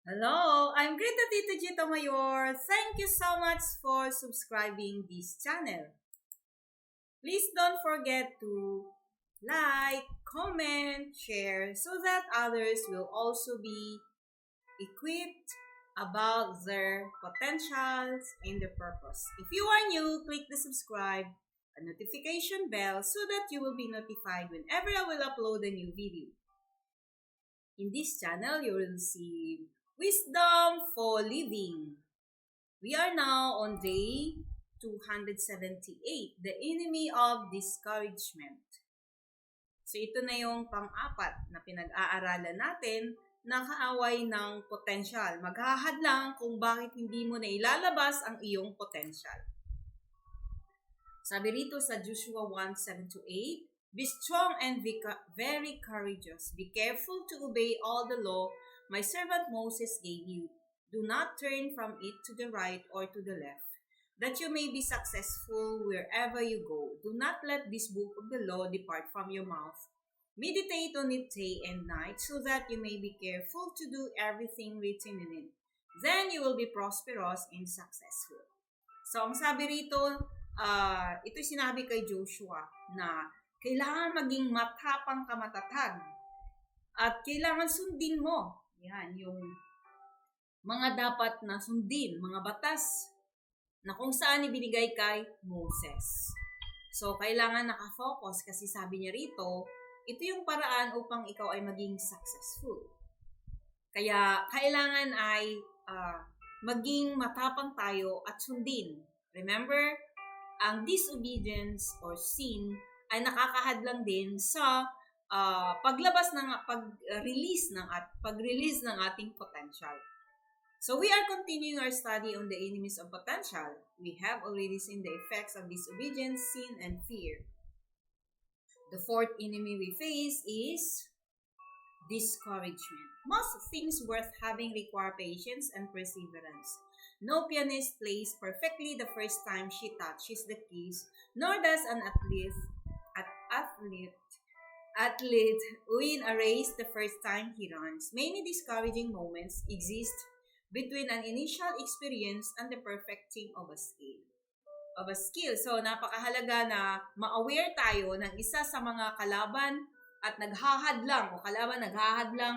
Hello, I'm Greta Tito Gita Mayor. Thank you so much for subscribing this channel. Please don't forget to like, comment, share so that others will also be equipped about their potentials and their purpose. If you are new, click the subscribe and notification bell so that you will be notified whenever I will upload a new video. In this channel, you will receive wisdom for living. We are now on day 278, the enemy of discouragement. So ito na yung pang-apat na pinag-aaralan natin na kaaway ng potential. Maghahad lang kung bakit hindi mo na ilalabas ang iyong potential. Sabi rito sa Joshua 1:7-8, be strong and be very courageous. Be careful to obey all the law my servant Moses gave you. Do not turn from it to the right or to the left, that you may be successful wherever you go. Do not let this book of the law depart from your mouth. Meditate on it day and night, so that you may be careful to do everything written in it. Then you will be prosperous and successful. So, ang sabi rito, ito sinabi kay Joshua na kailangan maging matapang ka, matatag. At kailangan sundin mo. Yan, yung mga dapat na sundin, mga batas na kung saan ibinigay kay Moses. So, kailangan nakafocus kasi sabi niya rito, ito yung paraan upang ikaw ay maging successful. Kaya, kailangan ay maging matapang tayo at sundin. Remember, ang disobedience or sin ay nakakahadlang din sa pag-release ng ating potential. So we are continuing our study on the enemies of potential. We have already seen the effects of disobedience, sin, and fear. The fourth enemy we face is discouragement. Most things worth having require patience and perseverance. No pianist plays perfectly the first time she touches the keys, nor does an athlete win a race the first time he runs. Many discouraging moments exist between an initial experience and the perfecting of a skill. So, napakahalaga na ma-aware tayo ng isa sa mga kalaban at naghahadlang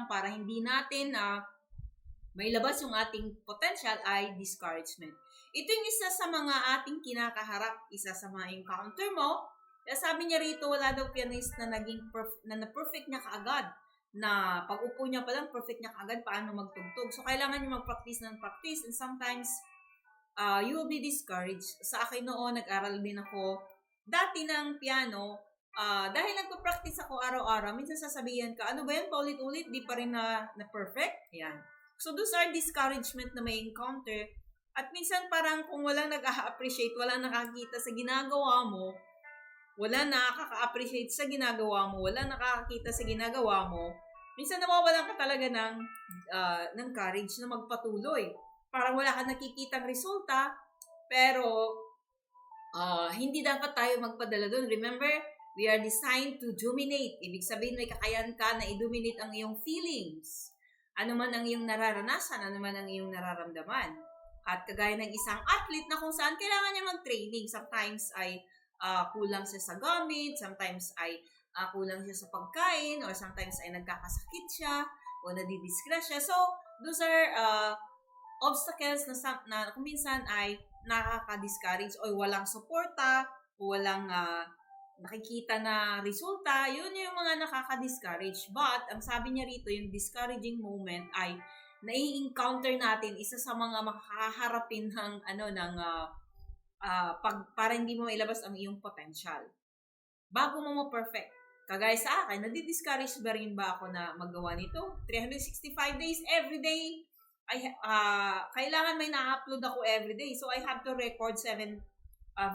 para hindi natin may labas yung ating potential ay discouragement. Ito yung isa sa mga ating kinakaharap, isa sa mga encounter mo. Kaya sabi niya rito, wala daw pianist na na-perfect niya kaagad. Na pag-upo niya pa lang, perfect niya kaagad paano magtugtog. So, kailangan niyo mag-practice ng practice and sometimes you will be discouraged. Sa akin noon, nag-aral din ako dati ng piano. Dahil nagpa-practice ako araw-araw, minsan sasabihin ka, ano ba yan, paulit-ulit, di pa rin na perfect? Yan. So, those are discouragement na may encounter. At minsan parang kung walang nag-appreciate, walang nakakita sa ginagawa mo, walang nakaka-appreciate sa ginagawa mo, walang nakakita sa ginagawa mo, minsan nawawalan ka talaga ng courage na magpatuloy. Parang wala ka nakikitang resulta, pero hindi dapat tayo magpadala doon. Remember, we are designed to dominate. Ibig sabihin, may kakayahan ka na i-dominate ang iyong feelings. Ano man ang iyong nararanasan, ano man ang iyong nararamdaman. At kagaya ng isang athlete na kung saan kailangan niya mag-training. Sometimes ay kulang siya sa gamit, sometimes ay kulang siya sa pagkain, or sometimes ay nagkakasakit siya, o nadidisgrasya. So, those are obstacles na kung minsan ay nakaka-discourage o walang suporta, o walang nakikita na resulta, yun yung mga nakaka-discourage. But, ang sabi niya rito, yung discouraging moment ay nai-encounter natin isa sa mga makaharapin para hindi mo mailabas ang iyong potential. Bago mo perfect. Kagaya sa akin, nadi-discourage ba rin ba ako na magawa nito? 365 days, every day, kailangan may na-upload ako every day. So, I have to record 7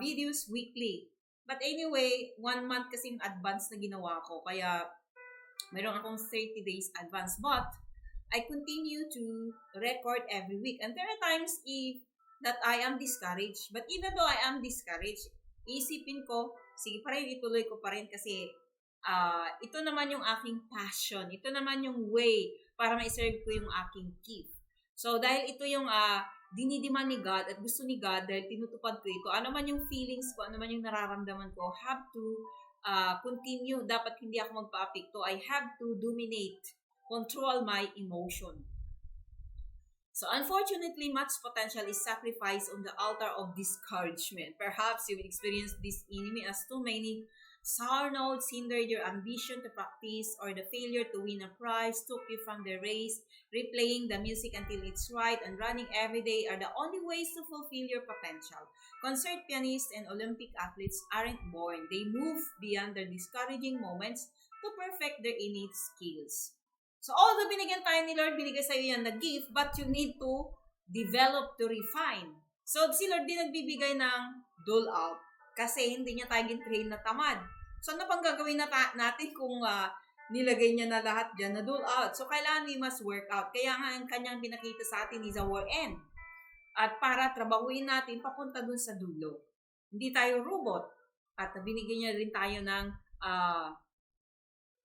videos weekly. But anyway, 1 month kasing advance na ginawa ko. Kaya, mayroon akong 30 days advance. But, I continue to record every week. And there are times that I am discouraged. But even though I am discouraged, iisipin ko, sige pa rin, ituloy ko pa rin kasi ito naman yung aking passion. Ito naman yung way para ma-serve ko yung aking gift. So, dahil ito yung dinidiman ni God at gusto ni God, dahil tinutupad ko ito, ano man yung feelings ko, ano man yung nararamdaman ko, have to continue. Dapat hindi ako magpa-apekto. I have to dominate, control my emotion. So, unfortunately, much potential is sacrificed on the altar of discouragement. Perhaps you've experienced this enemy as too many sour notes hindered your ambition to practice, or the failure to win a prize took you from the race. Replaying the music until it's right and running every day are the only ways to fulfill your potential. Concert pianists and Olympic athletes aren't born. They move beyond their discouraging moments to perfect their innate skills. So, although binigyan tayo ni Lord, binigay sa'yo yan na gift, but you need to develop to refine. So, si Lord din nagbibigay ng dole out kasi hindi niya tayo train na tamad. So, ano pang gagawin natin kung nilagay niya na lahat dyan na dole out? So, kailangan we must work out. Kaya nga, ang kanyang pinakita sa atin is our end. At para trabahuin natin, papunta dun sa dulo. Hindi tayo robot. At binigyan niya rin tayo ng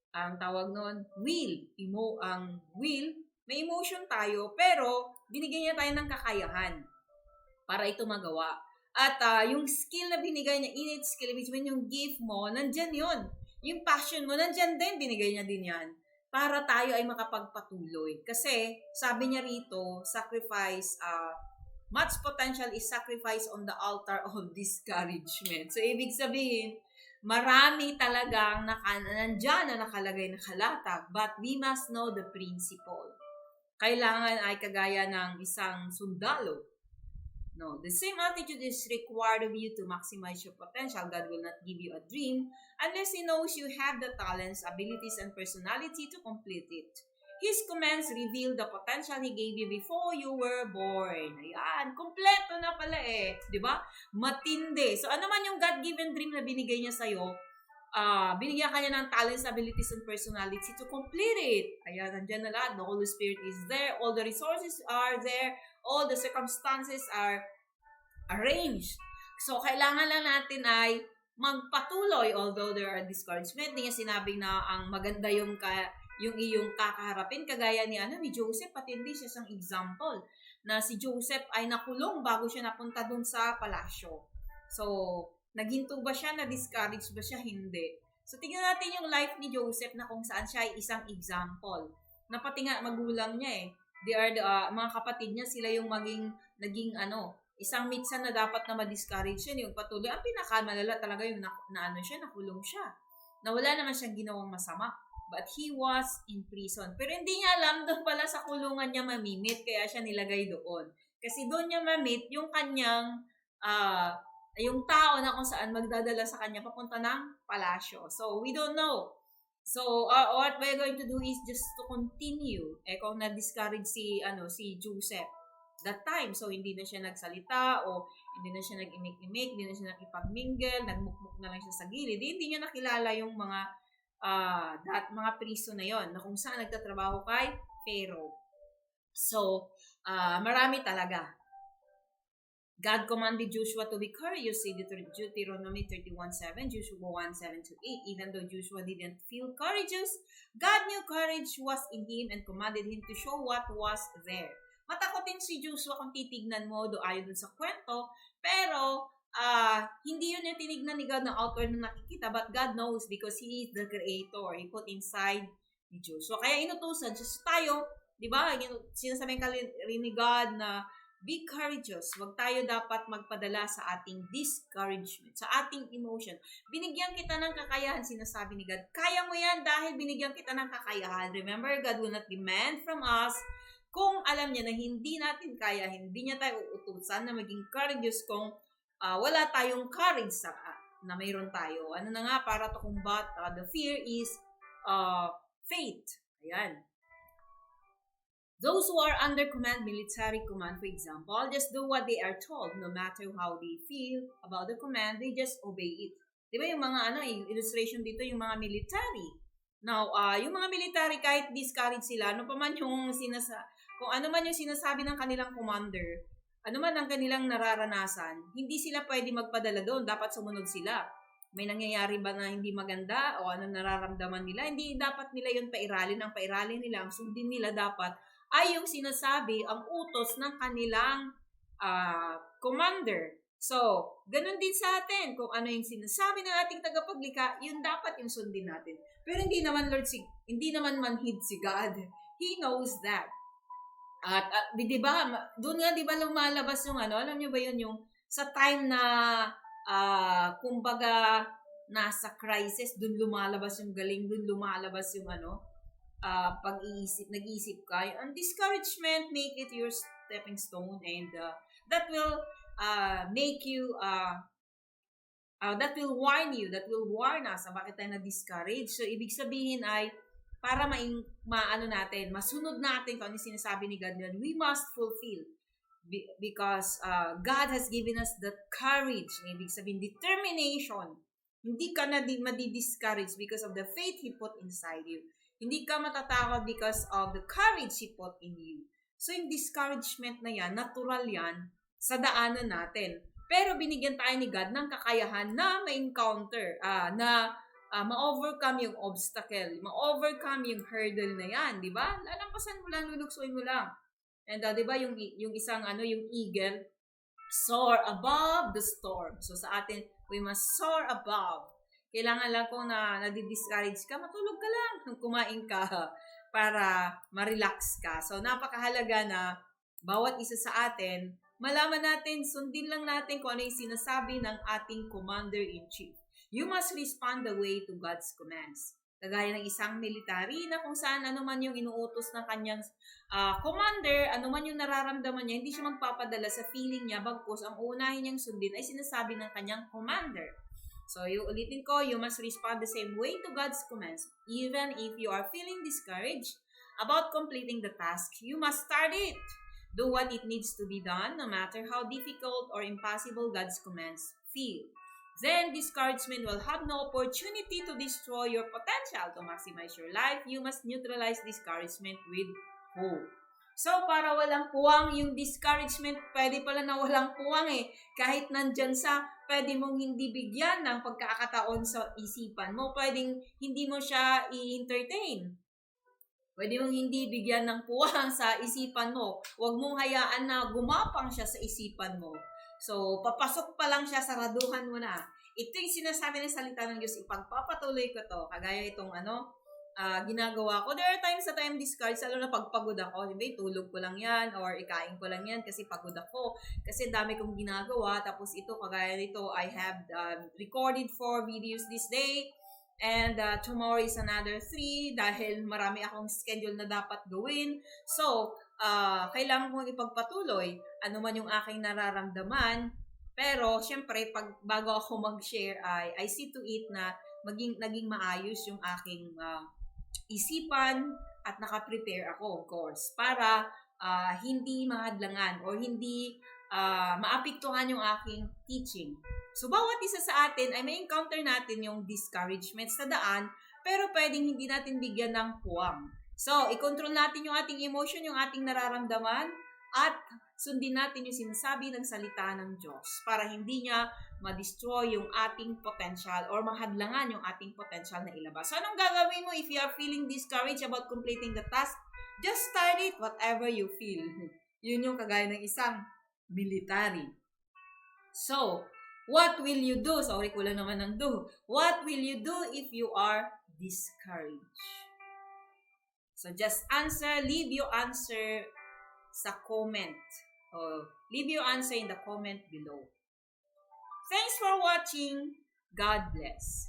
ang tawag nun, will. Ang will, may emotion tayo, pero binigyan niya tayo ng kakayahan para ito magawa. At yung skill na binigay niya, innate skill, which means yung gift mo, nandyan yun. Yung passion mo, nandyan din, binigay niya din yan. Para tayo ay makapagpatuloy. Kasi, sabi niya rito, sacrifice, much potential is sacrifice on the altar of discouragement. So, ibig sabihin, marami talagang nandyan na nakalagay na kalatag, but we must know the principle. Kailangan ay kagaya ng isang sundalo. No, the same attitude is required of you to maximize your potential. God will not give you a dream unless He knows you have the talents, abilities, and personality to complete it. His commands reveal the potential He gave you before you were born. Ayan, kompleto na pala eh. Di ba? Matindi. So, ano man yung God-given dream na binigay niya sa'yo, binigyan ka niya ng talents, abilities, and personality to complete it. Ayan, nandiyan na lahat. The Holy Spirit is there. All the resources are there. All the circumstances are arranged. So, kailangan lang natin ay magpatuloy. Although there are discouragement, hindi niya sinabing na ang maganda yung iyong kakaharapin. Kagaya ni Joseph, pati hindi siya isang example na si Joseph ay nakulong bago siya napunta dun sa palasyo. So, naghinto ba siya? Na-discourage ba siya? Hindi. So, tingnan natin yung life ni Joseph na kung saan siya ay isang example. Na pati nga magulang niya eh. They are the, mga kapatid niya, sila yung naging isang mitsan na dapat na ma-discourage siya, yung patuloy. Ang pinakamalala talaga yung nakulong siya. Na wala naman siyang ginawang masama. But he was in prison. Pero hindi niya alam doon pala sa kulungan niya mamimit, kaya siya nilagay doon. Kasi doon niya mamit yung kanyang, yung tao na kung saan magdadala sa kanya papunta ng palasyo. So, we don't know. So, what we're going to do is just to continue. Kung na-discourage si Joseph that time. So, hindi na siya nagsalita o hindi na siya nag-imik-imik, hindi na siya nakipag-mingle, nagmukmuk na lang siya sa gilid. Hindi niya nakilala yung mga priso na yon na kung saan nagtatrabaho kay Pharaoh. So, marami talaga. God commanded Joshua to be courageous, see Deuteronomy 31:7, Joshua 1:7-8. Even though Joshua didn't feel courageous, God knew courage was in him and commanded him to show what was there. Matakotin si Joshua kung titignan mo ayon dun sa kwento, pero hindi yun yung tinignan ni God na outward na nakikita, but God knows because He is the Creator. He put inside ni Joshua. Kaya inutusan siya tayo, di ba? Sinasabihin ka rin ni God na be courageous. Huwag tayo dapat magpadala sa ating discouragement, sa ating emotion. Binigyan kita ng kakayahan, sinasabi ni God. Kaya mo yan dahil binigyan kita ng kakayahan. Remember, God will not demand from us kung alam niya na hindi natin kaya, hindi niya tayo uutusan na maging courageous kung wala tayong courage na mayroon tayo. Ano na nga, para to combat the fear is faith. Ayan. Those who are under command, military command, for example, just do what they are told. No matter how they feel about the command, they just obey it. Di ba yung mga illustration dito, yung mga military. Now, yung mga military, kahit discourage sila, kung ano man yung sinasabi ng kanilang commander, ano man ang kanilang nararanasan, hindi sila pwede magpadala doon. Dapat sumunod sila. May nangyayari ba na hindi maganda o ano nararamdaman nila? Hindi dapat nila yun pairalin. Ang pairalin nila, ang sundin nila dapat ay yung sinasabi, ang utos ng kanilang commander. So, ganun din sa atin. Kung ano yung sinasabi ng ating tagapaglikha, yun dapat yung sundin natin. Pero hindi naman hindi naman manhid si God. He knows that. At di ba, doon nga di ba lumalabas yung alam niyo ba yun, yung sa time na kumbaga nasa crisis, doon lumalabas yung galing, doon lumalabas yung nag-iisip ka. And discouragement, make it your stepping stone, and that will make you that will warn us bakit tayo na-discourage. So, ibig sabihin ay, para masunod natin kung ano sinasabi ni God, we must fulfill. Because God has given us the courage, ibig sabihin, determination. Hindi ka na madi-discourage because of the faith He put inside you. Hindi ka matatakot because of the courage He put in you. So, yung discouragement na yan, natural yan sa daanan natin. Pero binigyan tayo ni God ng kakayahan na ma-encounter, na ma-overcome yung obstacle, ma-overcome yung hurdle na yan, di ba? Lalampasan mo lang, luluksuin mo lang. And di ba yung isang yung eagle, soar above the storm. So sa atin, we must soar above. Kailangan lang kung nadi-discourage ka, matulog ka lang, kumain ka para ma-relax ka. So napakahalaga na bawat isa sa atin, malaman natin, sundin lang natin kung ano yung sinasabi ng ating commander-in-chief. You must respond the way to God's commands. Kagaya ng isang military na kung saan ano man yung inuutos ng kanyang commander, ano man yung nararamdaman niya, hindi siya magpapadala sa feeling niya, bagkus ang uunahin niyang sundin ay sinasabi ng kanyang commander. So, ulitin ko, you must respond the same way to God's commands. Even if you are feeling discouraged about completing the task, you must start it. Do what it needs to be done, no matter how difficult or impossible God's commands feel. Then, discouragement will have no opportunity to destroy your potential. To maximize your life, you must neutralize discouragement with hope. So, para walang puwang yung discouragement, pwede pala na walang puwang Kahit nandyan pwede mong hindi bigyan ng pagkakataon sa isipan mo. Pwedeng hindi mo siya i-entertain. Pwede mong hindi bigyan ng puwang sa isipan mo. Huwag mong hayaan na gumapang siya sa isipan mo. So, papasok pa lang siya, saraduhan mo na. Ito yung sinasabi ng salita ng Diyos, ipagpapatuloy ko to. Kagaya itong ginagawa ko. There are times that I am discouraged, lalo na pagpagod ako. Diba, tulog ko lang yan, or ikain ko lang yan kasi pagod ako. Kasi dami kong ginagawa. Tapos ito, kagaya nito, I have recorded 4 videos this day. And tomorrow is another 3 dahil marami akong schedule na dapat gawin. So, kailangan kong ipagpatuloy ano man yung aking nararamdaman. Pero, syempre, bago ako mag-share, I see to it na naging maayos yung aking isipan at nakaprepare ako, of course, para hindi mahadlangan or hindi maapektuhan yung aking teaching. So, bawat isa sa atin ay may encounter natin yung discouragement sa daan, pero pwedeng hindi natin bigyan ng puwang. So, i-control natin yung ating emotion, yung ating nararamdaman, at sundin natin yung sinasabi ng salita ng Diyos para hindi niya ma-destroy yung ating potential or mahadlangan yung ating potential na ilabas. So, anong gagawin mo if you are feeling discouraged about completing the task? Just start it, whatever you feel. Yun yung kagaya ng isang military. So, what will you do? Sorry, kulang naman ng do. What will you do if you are discouraged? So, just leave your answer sa comment. Leave your answer in the comment below. Thanks for watching. God bless.